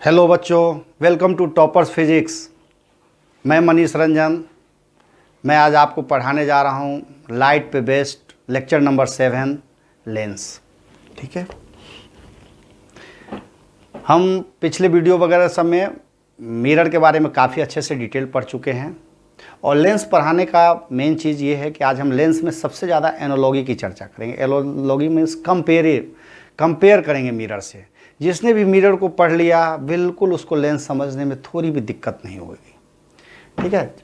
Hello बच्चों, welcome to toppers physics. मैं मनीष रंजन। मैं आज आपको पढ़ाने जा रहा हूँ लाइट पे बेस्ड लेक्चर नंबर 7 लेंस। ठीक है, हम पिछले वीडियो वगैरह सब में मिरर के बारे में काफ़ी अच्छे से डिटेल पढ़ चुके हैं और लेंस पढ़ाने का मेन चीज़ ये है कि आज हम लेंस में सबसे ज़्यादा एनालॉजी की चर्चा करेंगे। एनालॉजी मीन्स कंपेयर करेंगे मिरर से। जिसने भी मिरर को पढ़ लिया बिल्कुल उसको लेंस समझने में थोड़ी भी दिक्कत नहीं होगी। ठीक है,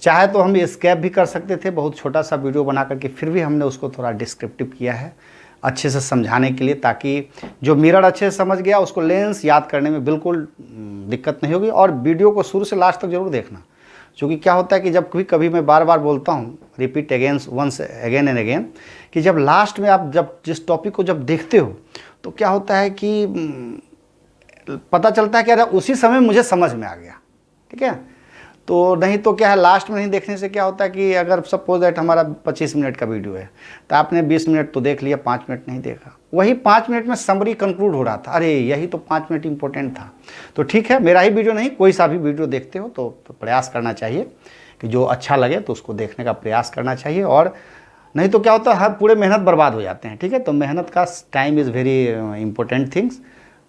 चाहे तो हम स्कैप भी कर सकते थे, बहुत छोटा सा वीडियो बना करके, फिर भी हमने उसको थोड़ा डिस्क्रिप्टिव किया है अच्छे से समझाने के लिए, ताकि जो मिरर अच्छे से समझ गया उसको लेंस याद करने में बिल्कुल दिक्कत नहीं होगी। और वीडियो को शुरू से लास्ट तक जरूर देखना, क्योंकि क्या होता है कि जब कभी मैं बार बार बोलता हूँ, repeat once again and again, कि जब लास्ट में आप जब जिस टॉपिक को जब देखते हो तो क्या होता है कि पता चलता है कि अरे उसी समय मुझे समझ में आ गया। ठीक है, तो नहीं तो क्या है, लास्ट में नहीं देखने से क्या होता है कि अगर सपोज दैट हमारा 25 मिनट का वीडियो है तो आपने 20 मिनट तो देख लिया, 5 मिनट नहीं देखा। वही 5 मिनट में समरी कंक्लूड हो रहा था, अरे यही तो 5 मिनट इंपॉर्टेंट था। तो ठीक है, मेरा ही वीडियो नहीं, कोई सा भी वीडियो देखते हो तो प्रयास करना चाहिए कि जो अच्छा लगे तो उसको देखने का प्रयास करना चाहिए, और नहीं तो क्या होता है हर पूरे मेहनत बर्बाद हो जाते हैं। ठीक है, तो मेहनत का time is very important things,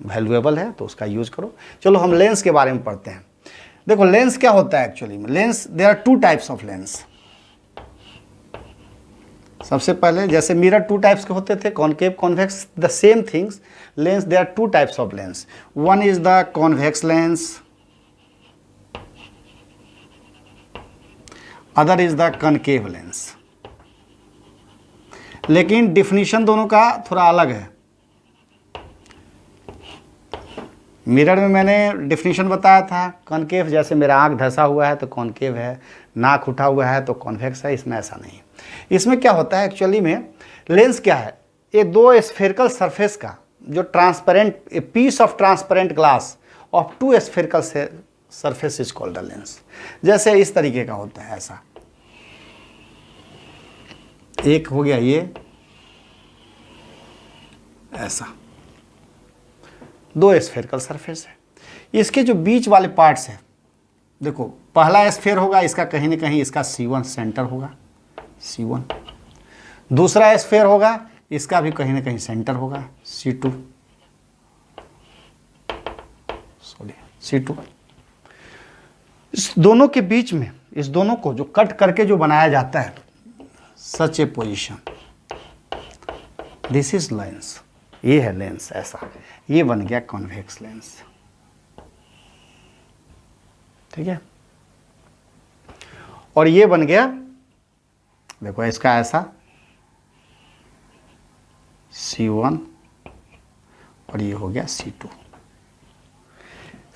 valuable है, तो उसका यूज़ करो। चलो हम लेंस के बारे में पढ़ते हैं। देखो लेंस क्या होता है एक्चुअली में। Lens, there are 2 types of lens. सबसे पहले जैसे मिरर 2 टाइप्स के होते थे, concave convex, the same things lens, there are 2 types of lens. One is the convex lens, other is the concave lens. लेकिन डिफिनीशन दोनों का थोड़ा अलग है। मिरर में मैंने डिफिनीशन बताया था, कॉनकेव जैसे मेरा आँख धंसा हुआ है तो कॉनकेव है, नाक उठा हुआ है तो कॉन्वेक्स है। इसमें ऐसा नहीं है। इसमें क्या होता है एक्चुअली में, लेंस क्या है, ये 2 स्फेरिकल सरफेस का जो transparent, a piece of transparent glass of 2 spherical surface is called the lens. जैसे इस तरीके का होता है, ऐसा एक हो गया, ये ऐसा 2 स्फेरिकल सरफेस है। इसके जो बीच वाले पार्ट्स हैं, देखो पहला स्फेयर होगा, इसका कहीं ना कहीं इसका C1 सेंटर होगा, C1। दूसरा स्फेयर होगा, इसका भी कहीं ना कहीं सेंटर होगा, C2, सॉरी C2। इस दोनों के बीच में, इस दोनों को जो कट करके जो बनाया जाता है, सच ए पोजिशन, दिस इज लेंस। ये है लेंस, ऐसा ये बन गया कॉन्वेक्स लेंस। ठीक है, और ये बन गया, देखो इसका ऐसा C1 और ये हो गया C2।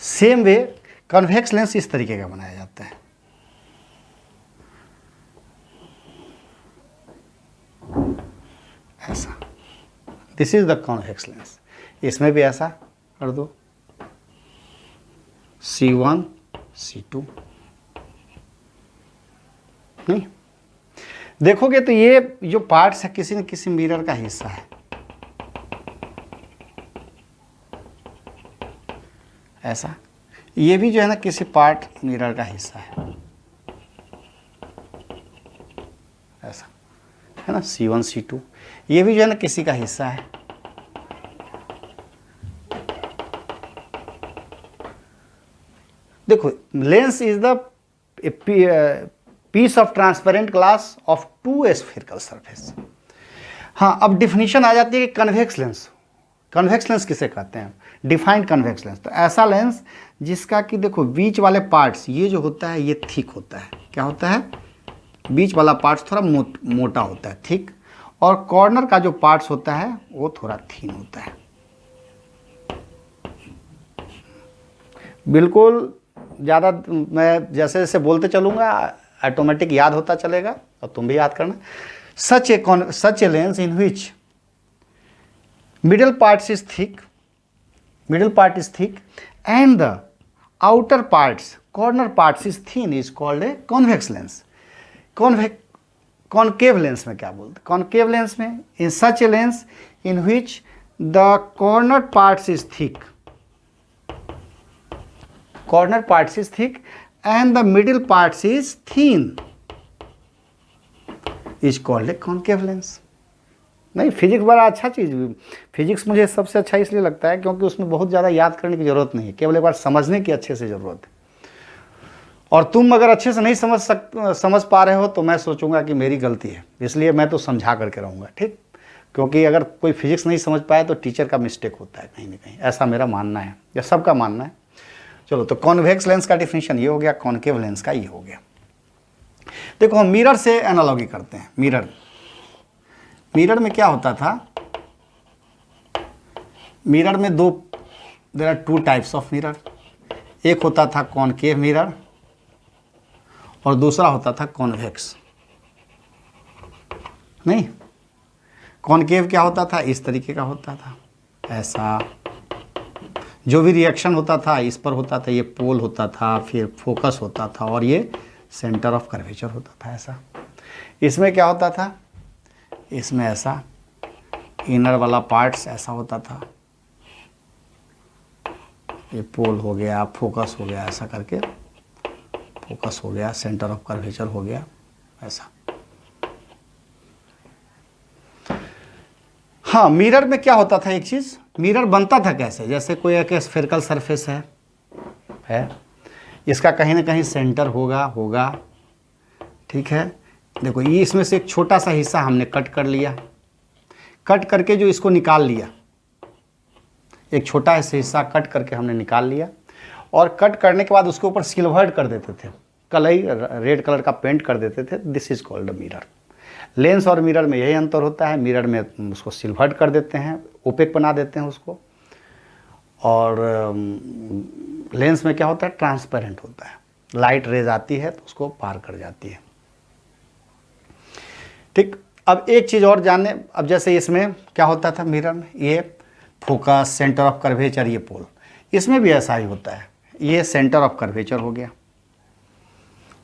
Same way convex lens इस तरीके का बनाया जाता है। ऐसा, this is the convex lens. इसमें भी ऐसा कर दो, C1 C2। नहीं देखोगे तो ये जो पार्ट्स है किसी न किसी मिरर का हिस्सा है, ऐसा। ये भी जो है ना किसी पार्ट मिरर का हिस्सा है, ऐसा है ना, C1 C2। ये भी जो है ना किसी का हिस्सा है। देखो lens is the piece of transparent glass of 2 spherical surface. हाँ, अब डिफिनीशन आ जाती है कि कन्वेक्स लेंस। कन्वेक्स लेंस किसे कहते हैं, डिफाइंड कन्वेक्स लेंस। तो ऐसा लेंस जिसका कि देखो बीच वाले पार्ट्स, ये जो होता है ये थिक होता है। क्या होता है, बीच वाला पार्ट्स थोड़ा मोटा होता है, थिक, और कॉर्नर का जो पार्ट्स होता है वो थोड़ा थीन होता है। बिल्कुल ज़्यादा मैं जैसे जैसे बोलते चलूँगा ऑटोमेटिक याद होता चलेगा, और तुम भी याद करना। Such a lens in which middle part is thick and the outer parts, corner parts is thin is called a convex lens. Concave lens में क्या बोलते, कॉनकेव लेंस में, in such a lens in which the corner parts is thick corner parts is thick and the middle parts is thin is called a concave lens. नहीं, physics बड़ा अच्छा चीज़, physics मुझे सबसे अच्छा इसलिए लगता है क्योंकि उसमें बहुत ज़्यादा याद करने की ज़रूरत नहीं है, केवल एक बार समझने की अच्छे से ज़रूरत है। और तुम अगर अच्छे से नहीं समझ पा रहे हो तो मैं सोचूंगा कि मेरी गलती है, इसलिए मैं तो समझा करके रहूँगा, ठीक। क्योंकि अगर कोई फिजिक्स नहीं समझ पाए तो टीचर का मिस्टेक होता है कहीं ना कहीं, ऐसा मेरा मानना है या सबका मानना है। चलो, तो कॉन्वेक्स लेंस का डिफिनीशन ये हो गया, कॉन्केव लेंस का ये हो गया। देखो हम मिरर से एनालॉजी करते हैं। मिरर में क्या होता था, मिरर में there are two types of mirror. एक होता था कॉन्केव मिरर और दूसरा होता था कॉन्वेक्स। नहीं, कॉन्केव क्या होता था, इस तरीके का होता था, ऐसा जो भी रिएक्शन होता था इस पर होता था, ये पोल होता था, फिर फोकस होता था और ये सेंटर ऑफ कर्वेचर होता था, ऐसा। इसमें क्या होता था, इसमें ऐसा इनर वाला पार्ट्स ऐसा होता था, ये पोल हो गया, फोकस हो गया, ऐसा करके फोकस हो गया, सेंटर ऑफ कर्वेचर हो गया, ऐसा। हाँ, मिरर में क्या होता था, एक चीज, मिरर बनता था कैसे, जैसे कोई एक स्फेरिकल सरफेस है, इसका कहीं ना कहीं सेंटर होगा, ठीक है। देखो ये इसमें से एक छोटा सा हिस्सा हमने कट कर लिया, कट करके जो इसको निकाल लिया, एक छोटा सा हिस्सा कट करके हमने निकाल लिया और कट करने के बाद उसके ऊपर सिल्वर्ड कर देते थे, कलई रेड कलर का पेंट कर देते थे। This is called a mirror. Lens और मिरर में यही अंतर होता है, मिरर में उसको सिल्वर्ड कर देते हैं, ओपेक बना देते हैं उसको, और लेंस में क्या होता है, ट्रांसपेरेंट होता है, लाइट रेज आती है तो उसको पार कर जाती है, ठीक। अब एक चीज़ और जानने, अब जैसे इसमें क्या होता था मिरर में, ये फोकस, सेंटर ऑफ कर्वेचर, ये पोल, इसमें भी ऐसा ही होता है, ये सेंटर ऑफ कर्वेचर हो गया,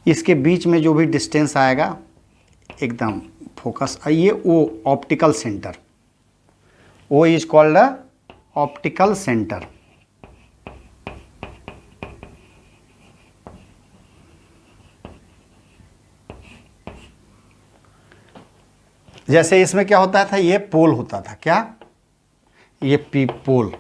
इसके बीच में जो भी डिस्टेंस आएगा एकदम फोकस, ये वो ऑप्टिकल सेंटर, वो is called a optical center. जैसे इसमें क्या होता था, ये पोल होता था, क्या, ये पी पोल,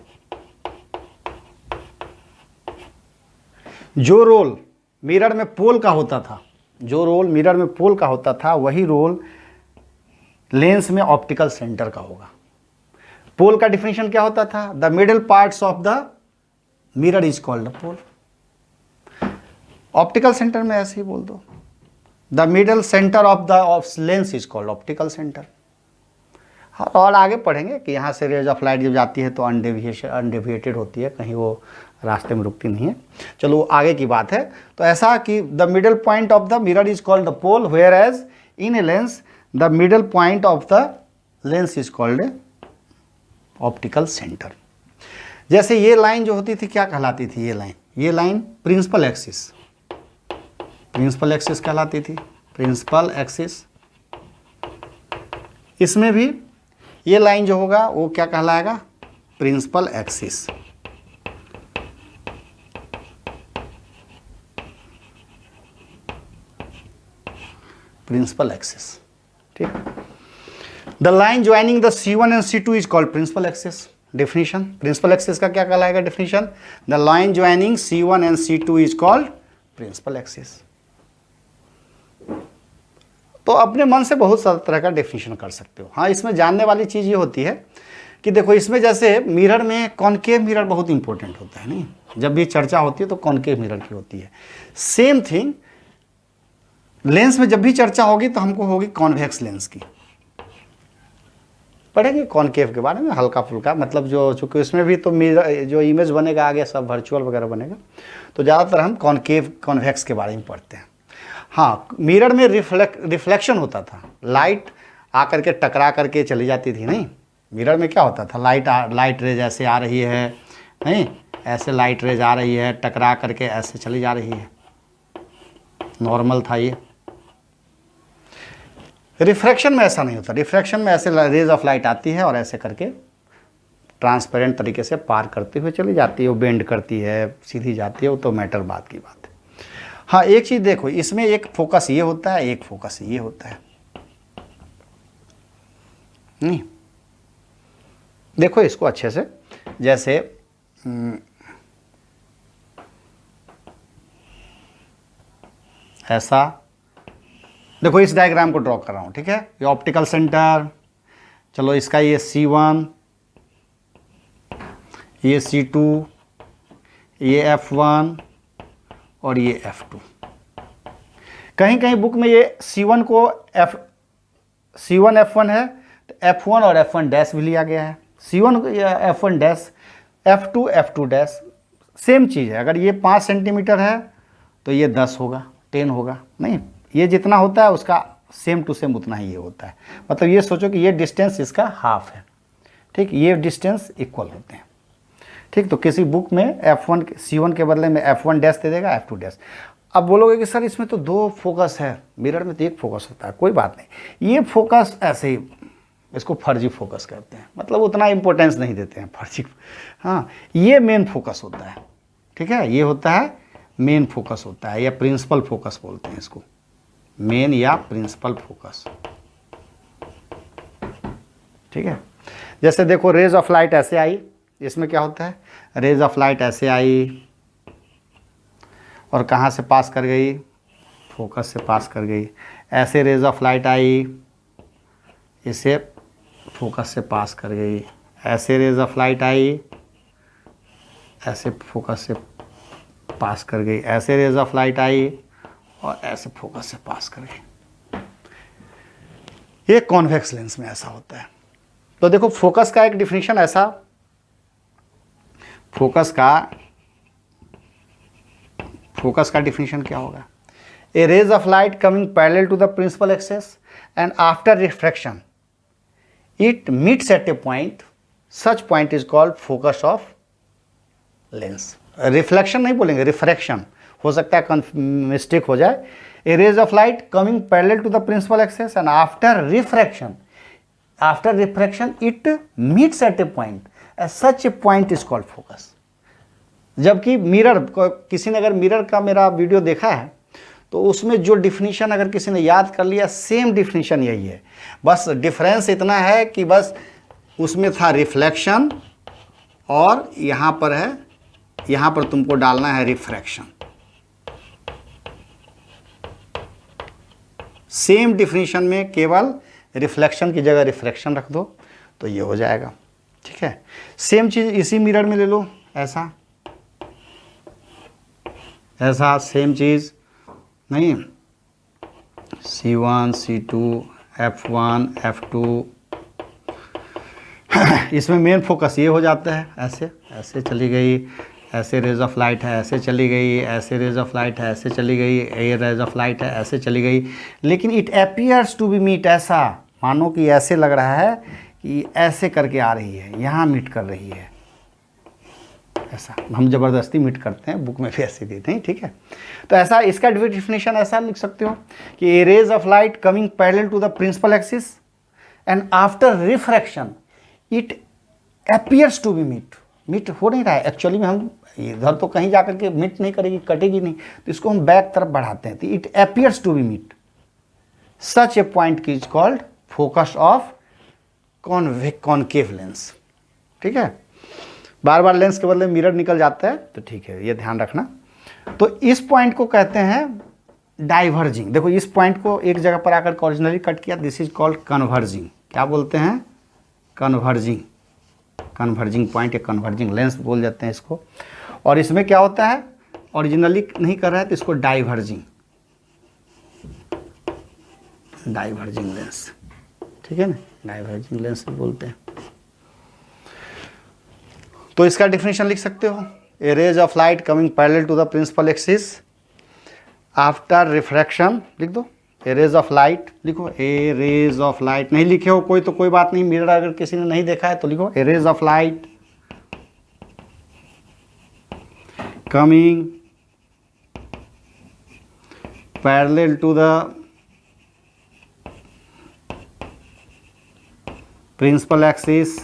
जो रोल मिरर में पोल का होता था, जो रोल मिरर में पोल का होता था वही रोल लेंस में ऑप्टिकल सेंटर का होगा। पोल का डिफिनेशन क्या होता था, the middle parts of the mirror is called the pole. Optical center में ऐसे ही बोल दो, the middle center of the lens is called optical center. और आगे पढ़ेंगे कि यहाँ से रेज ऑफ लाइट जब जाती है तो अनडेविएटेड होती है, कहीं वो रास्ते में रुकती नहीं है। चलो आगे की बात है, तो ऐसा कि the middle point of the mirror is called the pole, whereas in a lens the middle point of the lens is called a optical center. जैसे ये लाइन जो होती थी क्या कहलाती थी, ये लाइन प्रिंसिपल एक्सिस कहलाती थी, प्रिंसिपल एक्सिस। इसमें भी ये लाइन जो होगा वो क्या कहलाएगा, प्रिंसिपल एक्सिस। प्रिंसिपल एक्सिस, ठीक। The line joining the C1 and C2 is called principal axis. Definition, principal axis का क्या कहलाएगा definition, the line joining C1 and C2 is called principal axis. तो अपने मन से बहुत सारे तरह का डेफिनेशन कर सकते हो। हाँ, इसमें जानने वाली चीज़ ये होती है कि देखो इसमें जैसे मिरर में कॉन्केव मिरर बहुत इंपॉर्टेंट होता है, नहीं, जब भी चर्चा होती है तो कॉन्केव मिरर की होती है। सेम थिंग लेंस में जब भी चर्चा होगी तो हमको होगी कॉन्वेक्स लेंस की, पढ़ेंगे कॉन्केव के बारे में हल्का फुल्का, मतलब जो चूँकि इसमें भी तो मिरर जो इमेज बनेगा आगे सब वर्चुअल वगैरह बनेगा, तो ज़्यादातर हम कॉन्वेक्स के बारे में पढ़ते हैं। हाँ, मिरर में रिफ्लेक्शन होता था, लाइट आकर के टकरा करके चली जाती थी, नहीं, मिरर में क्या होता था, लाइट रेज ऐसे आ रही है, नहीं, ऐसे लाइट रेज आ रही है, टकरा करके ऐसे चली जा रही है, नॉर्मल था ये। रिफ्रैक्शन में ऐसा नहीं होता, रिफ्रैक्शन में ऐसे रेज ऑफ लाइट आती है और ऐसे करके ट्रांसपेरेंट तरीके से पार करते हुए चली जाती है, वो बेंड करती है, सीधी जाती है, वो तो मैटर बात की बात है। हाँ एक चीज़ देखो, इसमें एक फोकस ये होता है, एक फोकस ये होता है। नहीं देखो इसको अच्छे से, जैसे ऐसा देखो, इस डायग्राम को ड्रॉ कर रहा हूँ, ठीक है। ये ऑप्टिकल सेंटर, चलो इसका ये C1, ये C2, ये F1 और ये F2। कहीं कहीं बुक में ये C1 को C1 F1 है तो F1 और F1 डैश भी लिया गया है। C1 F1 dash, F2 F2 dash, same चीज़ है। अगर ये 5 सेंटीमीटर है तो ये 10 होगा, 10 होगा, नहीं ये जितना होता है उसका सेम टू सेम उतना ही ये होता है। मतलब ये सोचो कि ये डिस्टेंस इसका हाफ है, ठीक, ये डिस्टेंस इक्वल होते हैं, ठीक। तो किसी बुक में F1 C1 के बदले में F1 डैश दे देगा, F2 डैश। अब बोलोगे कि सर इसमें तो 2 फोकस है, मिरर में तो 1 फोकस होता है। कोई बात नहीं, ये फोकस ऐसे ही, इसको फर्जी फोकस कहते हैं, मतलब उतना इंपॉर्टेंस नहीं देते हैं, फर्जी। हाँ ये मेन फोकस होता है, ठीक है, ये होता है मेन फोकस होता है, या प्रिंसिपल फोकस बोलते हैं इसको, मेन या प्रिंसिपल फोकस, ठीक है। जैसे देखो रेज ऑफ लाइट ऐसे आई, इसमें क्या होता है, रेज ऑफ लाइट ऐसे आई और कहाँ से पास कर गई, फोकस से पास कर गई। ऐसे रेज ऑफ लाइट आई, इसे फोकस से पास कर गई। ऐसे रेज ऑफ लाइट आई, ऐसे फोकस से पास कर गई। ऐसे रेज ऑफ लाइट आई और ऐसे फोकस से पास कर गई। ये कॉन्वेक्स लेंस में ऐसा होता है। तो देखो फोकस का एक डिफिनीशन ऐसा, फोकस का डिफिनीशन क्या होगा, a rays of light coming parallel to the principal axis and after refraction it meets at a point, such point is called focus of lens. Reflection नहीं बोलेंगे, रिफ्रैक्शन, हो सकता है मिस्टेक हो जाए। A rays of light coming parallel to the principal axis and after refraction it meets at a point, such a point is called focus. जबकि mirror, किसी ने अगर मिरर का मेरा वीडियो देखा है तो उसमें जो डिफिनीशन अगर किसी ने याद कर लिया, सेम डिफिनीशन यही है, बस डिफरेंस इतना है कि बस उसमें था रिफ्लेक्शन और यहाँ पर है, यहाँ पर तुमको डालना है रिफ्रैक्शन। सेम डिफिनीशन में केवल रिफ्लेक्शन की जगह रिफ्रैक्शन रख दो तो ये हो जाएगा, ठीक है। सेम चीज़ इसी मिरर में ले लो, ऐसा ऐसा सेम चीज़ नहीं, C1 C2 F1 F2 इसमें मेन फोकस ये हो जाता है, ऐसे ऐसे चली गई, ऐसे रेज ऑफ लाइट है ऐसे चली गई, ऐसे रेज ऑफ लाइट है ऐसे चली गई, ये रेज ऑफ लाइट है ऐसे चली गई, लेकिन it appears to be meet, ऐसा मानो कि ऐसे लग रहा है कि ऐसे करके आ रही है, यहाँ मीट कर रही है, ऐसा हम ज़बरदस्ती मीट करते हैं, बुक में भी ऐसे देते हैं, ठीक है। तो ऐसा इसका डिफिनीशन ऐसा लिख सकते हो कि a rays of light coming parallel to the principal axis and after refraction it appears to be meet हो नहीं रहा है, एक्चुअली में हम इधर तो कहीं जाकर के मीट नहीं करेगी, कटेगी नहीं, तो इसको हम बैक तरफ बढ़ाते हैं, तो it appears to be meet, such a point is called focus of concave lens, ठीक है। बार बार लेंस के बदले मिरर निकल जाता है तो ठीक है, ये ध्यान रखना। तो इस पॉइंट को कहते हैं डाइवर्जिंग। देखो इस पॉइंट को एक जगह पर आकर ओरिजिनली कट किया, दिस इज कॉल्ड कन्वर्जिंग। क्या बोलते हैं, कन्वर्जिंग पॉइंट या कन्वर्जिंग लेंस बोल जाते हैं इसको। और इसमें क्या होता है, ओरिजिनली नहीं कर रहा है तो इसको डाइवर्जिंग लेंस, ठीक है ना, डाइवर्जिंग लेंस बोलते हैं। तो इसका डिफिनेशन लिख सकते हो, a rays of light coming parallel to the principal axis after refraction, लिख दो ए रेज ऑफ लाइट, लिखो ए रेज ऑफ लाइट, नहीं लिखे हो कोई तो कोई बात नहीं, मिरर अगर किसी ने नहीं देखा है तो लिखो a rays of light coming parallel to the principal axis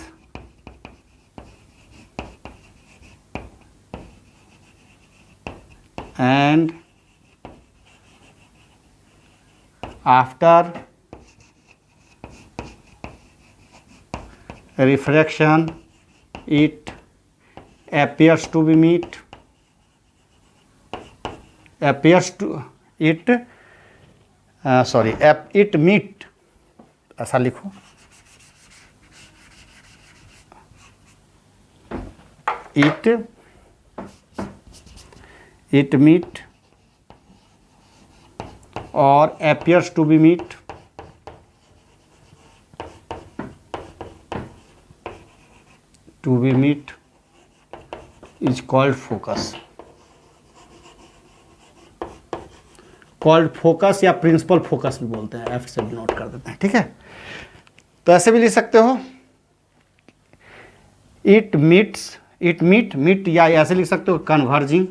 and after refraction it appears to be meet, appears to it it meet, ऐसा लिखो, it meet or appears to be meet is called focus, या principal focus भी बोलते हैं, F से note कर देते हैं, ठीक है। तो ऐसे भी लिख सकते हो, इट मीट, या ऐसे लिख सकते हो कन्वर्जिंग,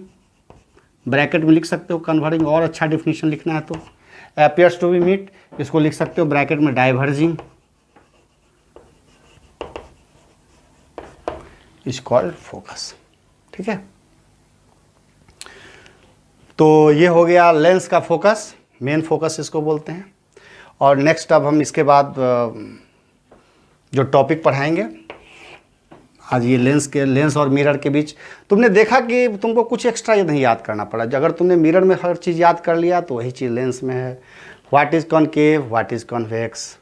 ब्रैकेट में लिख सकते हो कन्वर्जिंग, और अच्छा डिफिनीशन लिखना है तो अपीयर्स टू बी मीट, इसको लिख सकते हो ब्रैकेट में डाइवर्जिंग, इज कॉल्ड फोकस, ठीक है। तो ये हो गया लेंस का फोकस, मेन फोकस इसको बोलते हैं। और नेक्स्ट अब हम इसके बाद जो टॉपिक पढ़ाएंगे आज, ये लेंस और मिरर के बीच तुमने देखा कि तुमको कुछ एक्स्ट्रा नहीं याद करना पड़ा। अगर तुमने मिरर में हर चीज़ याद कर लिया तो वही चीज़ लेंस में है। What is concave, what is convex,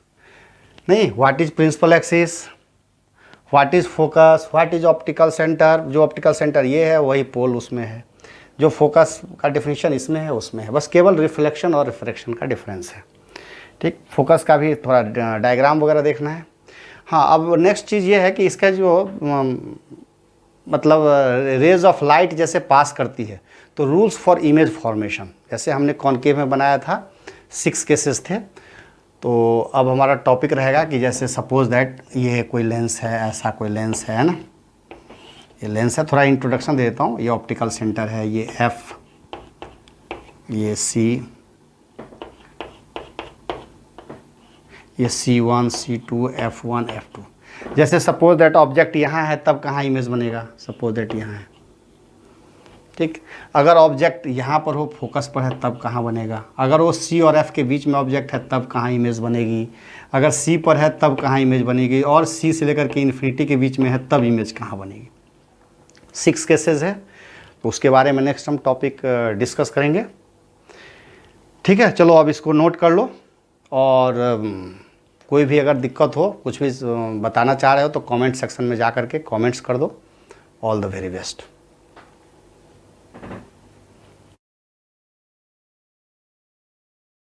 नहीं, what is principal axis, what is focus, what is optical centre. जो ऑप्टिकल सेंटर ये है वही पोल उसमें है, जो फोकस का डिफिनीशन इसमें है उसमें है, बस केवल रिफ्लेक्शन और रिफ्रैक्शन का डिफरेंस है, ठीक। फोकस का भी थोड़ा डायग्राम वगैरह देखना है। हाँ, अब नेक्स्ट चीज़ ये है कि इसका जो मतलब रेज ऑफ लाइट जैसे पास करती है तो रूल्स फॉर इमेज फॉर्मेशन, जैसे हमने कॉनकेव में बनाया था 6 केसेस थे, तो अब हमारा टॉपिक रहेगा कि जैसे सपोज दैट ये कोई लेंस है, ऐसा कोई लेंस है ना, ये लेंस है, थोड़ा इंट्रोडक्शन दे देता हूँ। ये ऑप्टिकल सेंटर है, ये एफ, ये सी, ये C1, C2, F1, F2। जैसे सपोज दैट ऑब्जेक्ट यहाँ है तब कहाँ इमेज बनेगा, सपोज दैट यहाँ है, ठीक। अगर ऑब्जेक्ट यहाँ पर हो, फोकस पर है, तब कहाँ बनेगा। अगर वो C और F के बीच में ऑब्जेक्ट है तब कहाँ इमेज बनेगी। अगर C पर है तब कहाँ इमेज बनेगी, और C से लेकर के इन्फिनिटी के बीच में है तब इमेज कहाँ बनेगी। 6 केसेस है, तो उसके बारे में नेक्स्ट हम टॉपिक डिस्कस करेंगे, ठीक है। चलो अब इसको नोट कर लो, और कोई भी अगर दिक्कत हो, कुछ भी बताना चाह रहे हो तो कमेंट सेक्शन में जा कर के कमेंट्स कर दो। All the very best.